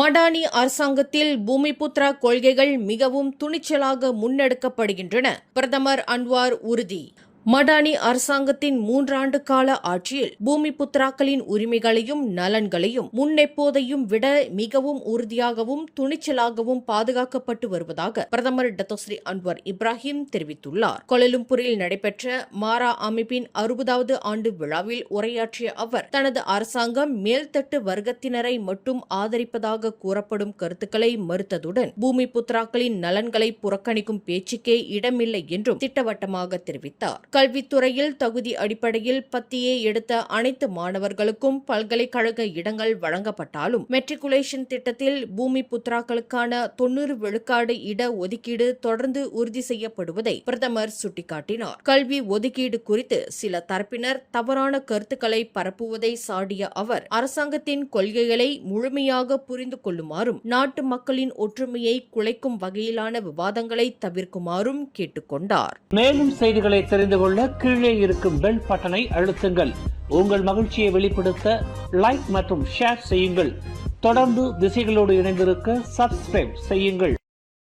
மடானி அரசாங்கத்தில் பூமிபுத்ரா கொள்கைகள் மிகவும் துணிச்சலாக முன்னெடுக்கப்படுகின்றன. பிரதமர் அன்வார் உறுதி. மடானி அரசாங்கத்தின் 3 ஆண்டு கால ஆட்சியில் பூமிபுத்ராக்களின் உரிமைகளையும் நலன்களையும் முன்னெப்போதையும் விட மிகவும் உறுதியாகவும் துணிச்சலாகவும் பாதுகாக்கப்பட்டு வருவதாக பிரதமர் டத்தோஸ்ரீ அன்வார் இப்ராஹிம் தெரிவித்துள்ளார். கோலாலம்பூரில் நடைபெற்ற மாரா அமைப்பின் 60வது ஆண்டு விழாவில் உரையாற்றிய அவர், தனது அரசாங்கம் மேல்தட்டு வர்க்கத்தினரை மட்டும் ஆதரிப்பதாக கூறப்படும் கருத்துக்களை மறுத்ததுடன் பூமிபுத்ராக்களின் நலன்களை புறக்கணிக்கும் பேச்சுக்கே இடமில்லை என்றும் திட்டவட்டமாக தெரிவித்தார். கல்வித்துறையில் தகுதி அடிப்படையில் பத்தியே எடுத்த அனைத்து மாணவர்களுக்கும் பல்கலைக்கழக இடங்கள் வழங்கப்பட்டாலும் மெட்ரிகுலேஷன் திட்டத்தில் பூமிபுத்ராக்களுக்கான 90 விழுக்காடு இட ஒதுக்கீடு தொடர்ந்து உறுதி செய்யப்படுவதை பிரதமர் சுட்டிக்காட்டினார். கல்வி ஒதுக்கீடு குறித்து சில தரப்பினர் தவறான கருத்துக்களை பரப்புவதை சாடிய அவர், அரசாங்கத்தின் கொள்கைகளை முழுமையாக புரிந்து கொள்ளுமாறும் நாட்டு மக்களின் ஒற்றுமையை குலைக்கும் வகையிலான விவாதங்களை தவிர்க்குமாறும் கேட்டுக் கொண்டார். மேலும் செய்திகளை தெரிந்து கொள்ள கீழே இருக்கும் பெல் பட்டனை அழுத்துங்கள். உங்கள் மகிழ்ச்சியை வெளிப்படுத்த லைக் மற்றும் ஷேர் செய்யுங்கள். தொடர்ந்து திசைகளோடு இணைந்திருக்க சப்ஸ்கிரைப் செய்யுங்கள்.